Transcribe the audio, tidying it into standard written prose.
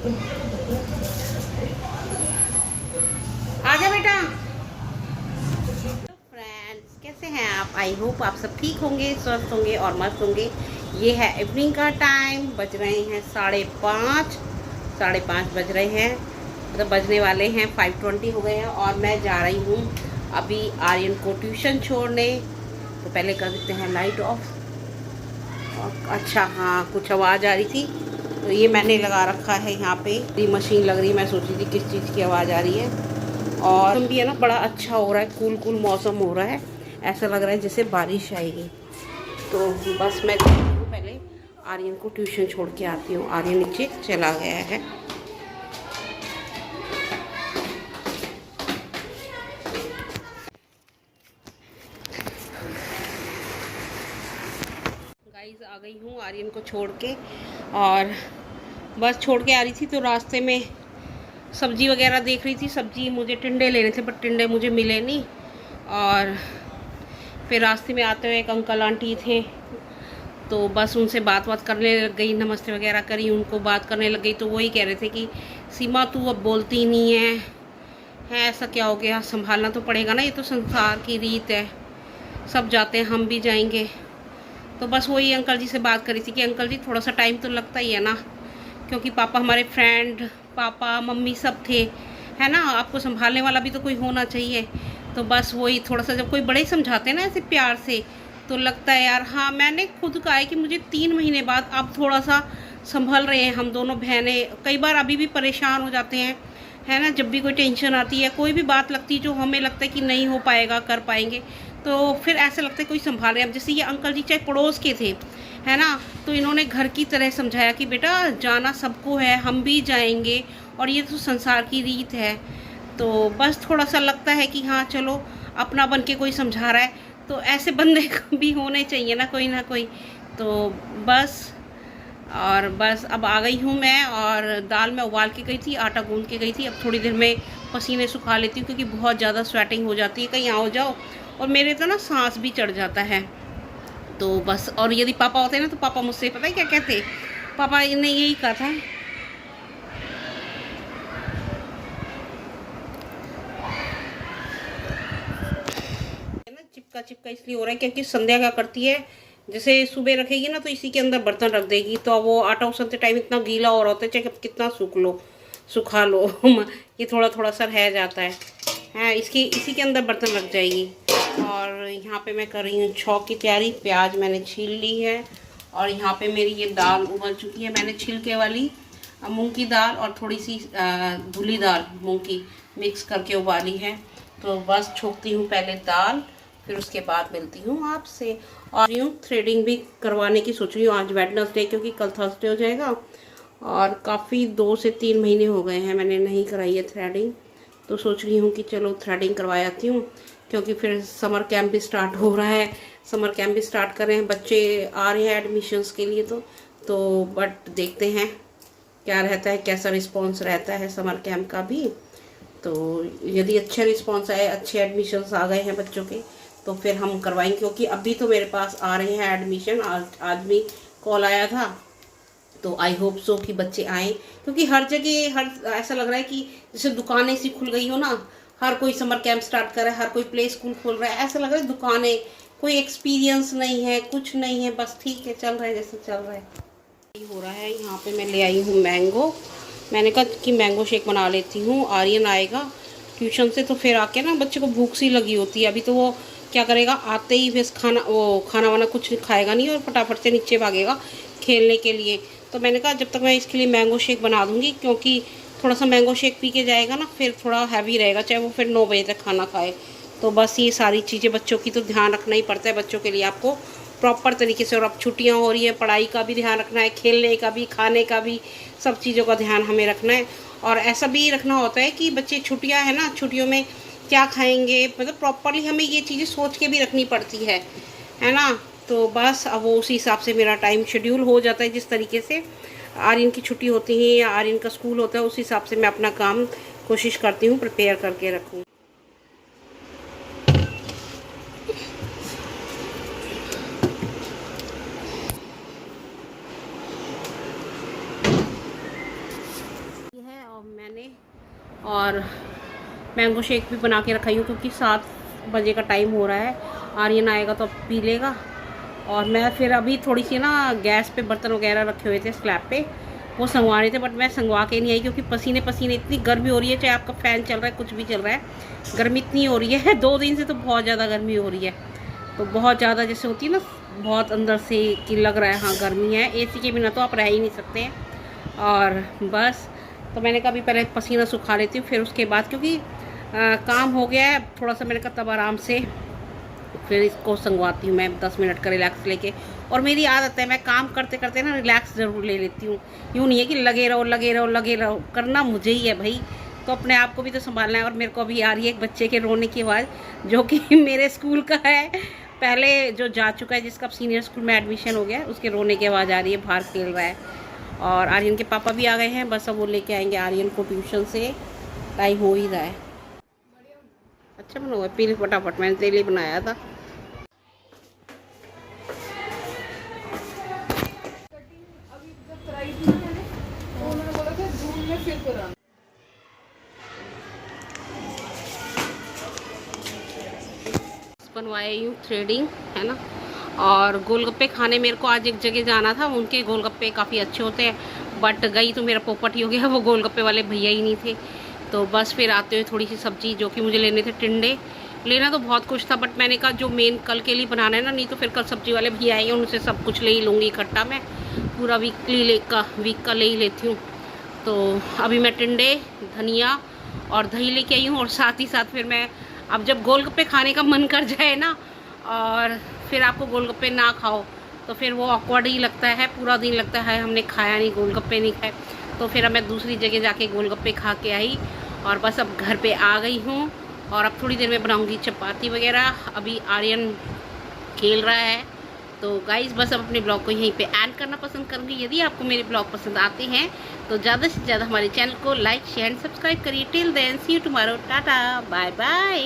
आजा बेटा। फ्रेंड्स, कैसे हैं आप? आई होप आप सब ठीक होंगे, स्वस्थ होंगे और मस्त होंगे। ये है इवनिंग का टाइम, बज रहे हैं 5:30। 5:30 बज रहे हैं, मतलब बजने वाले हैं, 5:20 हो गए हैं। और मैं जा रही हूँ अभी आर्यन को ट्यूशन छोड़ने। तो पहले कर देते हैं लाइट ऑफ। अच्छा हाँ, कुछ आवाज़ आ रही थी तो ये मैंने लगा रखा है यहाँ पे, ये मशीन लग रही है। मैं सोच रही थी किस चीज़ की आवाज़ आ रही है। और मौसम भी है ना, बड़ा अच्छा हो रहा है, कूल कूल मौसम हो रहा है, ऐसा लग रहा है जैसे बारिश आएगी। तो बस मैं पहले आर्यन को ट्यूशन छोड़ के आती हूँ। आर्यन नीचे चला गया है। गाइस, आ गई हूँ आर्यन को छोड़ के। और बस छोड़ के आ रही थी तो रास्ते में सब्जी वगैरह देख रही थी। सब्जी मुझे टिंडे लेने थे, बट टिंडे मुझे मिले नहीं। और फिर रास्ते में आते हुए एक अंकल आंटी थे, तो बस उनसे बात करने लग गई, नमस्ते वगैरह करी, उनको बात करने लग गई। तो वही कह रहे थे कि सीमा तू अब बोलती नहीं है ऐसा क्या हो गया? संभालना तो पड़ेगा ना, ये तो संसार की रीत है, सब जाते हैं हम भी जाएंगे। तो बस वही अंकल जी से बात करी थी कि अंकल जी थोड़ा सा टाइम तो लगता ही है ना, क्योंकि पापा हमारे फ्रेंड, पापा मम्मी सब थे, है ना, आपको संभालने वाला भी तो कोई होना चाहिए। तो बस वही थोड़ा सा, जब कोई बड़े ही समझाते हैं ना ऐसे प्यार से, तो लगता है यार। हाँ, मैंने खुद कहा है कि मुझे 3 महीने बाद अब थोड़ा सा संभल रहे हैं हम दोनों बहनें। कई बार अभी भी परेशान हो जाते हैं, है ना, जब भी कोई टेंशन आती है, कोई भी बात लगती है जो हमें लगता है कि नहीं हो पाएगा, कर पाएंगे, तो फिर ऐसा लगता है कोई संभाल रहे हैं। अब जैसे ये अंकल जी चाहे पड़ोस के थे, है ना, तो इन्होंने घर की तरह समझाया कि बेटा जाना सबको है, हम भी जाएंगे, और ये तो संसार की रीत है। तो बस थोड़ा सा लगता है कि हाँ चलो, अपना बन के कोई समझा रहा है, तो ऐसे बंदे भी होने चाहिए ना कोई। तो बस, और बस अब आ गई हूँ मैं। और दाल मैं उबाल के गई थी, आटा गूंद के गई थी। अब थोड़ी देर में पसीने सुखा लेती हूँ, क्योंकि बहुत ज़्यादा स्वेटिंग हो जाती है कहीं आओ जाओ, और मेरे तो ना सांस भी चढ़ जाता है। तो बस, और यदि पापा होते ना तो पापा मुझसे पता है क्या कहते? पापा ने यही कहा था, चिपका चिपका इसलिए हो रहा है क्योंकि संध्या क्या करती है, जैसे सुबह रखेगी ना तो इसी के अंदर बर्तन रख देगी, तो वो आटा उसनते टाइम इतना गीला हो रहा होता है, चाहे कितना सुखा लो ये थोड़ा थोड़ा सा रह जाता है इसकी, इसी के अंदर बर्तन रख जाएगी। और यहाँ पे मैं कर रही हूँ छौंक की तैयारी। प्याज मैंने छील ली है, और यहाँ पे मेरी ये दाल उबल चुकी है। मैंने छिलके वाली मूंग की दाल और थोड़ी सी धुली दाल मूंग की मिक्स करके उबाली है। तो बस छोंकती हूँ पहले दाल, फिर उसके बाद मिलती हूँ आपसे। और यूँ थ्रेडिंग भी करवाने की सोच रही हूँ आज वेडनेसडे, क्योंकि कल थर्सडे हो जाएगा। और काफ़ी 2 से 3 महीने हो गए हैं मैंने नहीं कराई है थ्रेडिंग, तो सोच रही हूँ कि चलो थ्रेडिंग करवा आती हूँ, क्योंकि फिर समर कैंप भी स्टार्ट हो रहा है। समर कैंप भी स्टार्ट कर रहे हैं, बच्चे आ रहे हैं एडमिशन्स के लिए। तो बट देखते हैं क्या रहता है, कैसा रिस्पॉन्स रहता है समर कैंप का भी। तो यदि अच्छा रिस्पॉन्स आए, अच्छे एडमिशन्स आ गए हैं बच्चों के, तो फिर हम करवाएंगे। क्योंकि अभी तो मेरे पास आ रहे हैं एडमिशन, आज भी कॉल आया था। तो आई होप सो कि बच्चे आएँ, क्योंकि हर जगह ऐसा लग रहा है कि जैसे दुकानें सी खुल गई हो ना, हर कोई समर कैंप स्टार्ट कर रहा है, हर कोई प्ले स्कूल खोल रहा है, ऐसा लग रहा है दुकानें, कोई एक्सपीरियंस नहीं है, कुछ नहीं है, बस ठीक है चल रहा है जैसे चल रहा है। हो रहा है यहाँ पे मैं ले आई हूँ मैंगो। मैंने कहा कि मैंगो शेक बना लेती हूँ। आर्यन आएगा ट्यूशन से तो फिर आके ना बच्चे को भूख सी लगी होती है। अभी तो वो क्या करेगा, आते ही फिर खाना वाना कुछ खाएगा नहीं, और फटाफट से नीचे भागेगा खेलने के लिए। तो मैंने कहा जब तक मैं इसके लिए मैंगो शेक बना दूँगी, क्योंकि थोड़ा सा मैंगो शेक पी के जाएगा ना, फिर थोड़ा हैवी रहेगा, चाहे वो फिर 9 बजे तक खाना खाए। तो बस ये सारी चीज़ें बच्चों की तो ध्यान रखना ही पड़ता है बच्चों के लिए आपको प्रॉपर तरीके से। और अब छुट्टियां हो रही है, पढ़ाई का भी ध्यान रखना है, खेलने का भी, खाने का भी, सब चीज़ों का ध्यान हमें रखना है। और ऐसा भी रखना होता है कि बच्चे छुट्टियां है ना, छुट्टियों में क्या खाएंगे, मतलब प्रॉपरली हमें ये चीज़ें सोच के भी रखनी पड़ती है ना। तो बस अब वो उसी हिसाब से मेरा टाइम शेड्यूल हो जाता है। जिस तरीके से आर्यन की छुट्टी होती है या आर्यन का स्कूल होता है, उस हिसाब से मैं अपना काम कोशिश करती हूँ प्रिपेयर करके रखूँ। और मैंगो शेक भी बना के रखाई हूँ क्योंकि 7 बजे का टाइम हो रहा है। आर्यन आएगा तो अब पी लेगा। और मैं फिर अभी थोड़ी सी ना गैस पे बर्तन वगैरह रखे हुए थे स्लैब पे, वो संगवा रहे थे, बट मैं संगवा के नहीं आई क्योंकि पसीने पसीने, इतनी गर्मी हो रही है, चाहे आपका फ़ैन चल रहा है कुछ भी चल रहा है, गर्मी इतनी हो रही है 2 दिन से तो बहुत ज़्यादा गर्मी हो रही है। तो बहुत ज़्यादा जैसे होती है ना, बहुत अंदर से कि लग रहा है हाँ गर्मी है, एसी के बिना तो आप रह ही नहीं सकते हैं। और बस तो मैंने कहा अभी पहले पसीना सुखा लेती हूँ, फिर उसके बाद क्योंकि काम हो गया है थोड़ा सा, मैंने कहा तब आराम से फिर इसको संगवाती हूँ मैं 10 मिनट का रिलैक्स लेके। और मेरी आदत है, मैं काम करते करते ना रिलैक्स ज़रूर ले लेती हूँ। यूँ नहीं है कि लगे रहो लगे रहो लगे रहो, करना मुझे ही है भाई, तो अपने आप को भी तो संभालना है। और मेरे को अभी आ रही है एक बच्चे के रोने की आवाज़, जो कि मेरे स्कूल का है, पहले जो जा चुका है, जिसका सीनियर स्कूल में एडमिशन हो गया है, उसके रोने की आवाज़ आ रही है, बाहर खेल रहा है। और आर्यन के पापा भी आ गए हैं, बस अब वो लेके आएंगे आर्यन को ट्यूशन से, टाइम हो ही रहा है। अच्छा बना हुआ है, पी फटाफट, मैंने तेल ही बनाया था। बनवाई हूँ थ्रेडिंग, है ना। और गोलगप्पे खाने मेरे को आज एक जगह जाना था, उनके गोलगप्पे काफ़ी अच्छे होते हैं, बट गई तो मेरा पोपट ही हो गया, वो गोलगप्पे वाले भैया ही नहीं थे। तो बस फिर आते हुए थोड़ी सी सब्ज़ी, जो कि मुझे लेने थे टिंडे, लेना तो बहुत कुछ था, बट मैंने कहा जो मेन कल के लिए बनाना है ना, नहीं तो फिर कल सब्ज़ी वाले भैया आएंगे, उनसे सब कुछ ले ही लूँगी इकट्ठा, मैं पूरा वीक का ले ही लेती हूँ। तो अभी मैं टिंडे, धनिया और दही लेके आई हूँ, और साथ ही साथ फिर मैं, अब जब गोलगप्पे खाने का मन कर जाए ना, और फिर आपको गोलगप्पे ना खाओ तो फिर वो ऑकवर्ड ही लगता है, पूरा दिन लगता है हमने खाया नहीं, गोलगप्पे नहीं खाए। तो फिर अब मैं दूसरी जगह जाके गोलगप्पे खा के आई, और बस अब घर पे आ गई हूँ। और अब थोड़ी देर में बनाऊँगी चपाती वगैरह। अभी आर्यन खेल रहा है। तो गाइज़ बस अब अपने ब्लॉग को यहीं पे एंड करना पसंद करूँगी। यदि आपको मेरे ब्लॉग पसंद आते हैं तो ज़्यादा से ज़्यादा हमारे चैनल को लाइक शेयर एंड सब्सक्राइब करिए। Till then see you tomorrow, tata bye bye.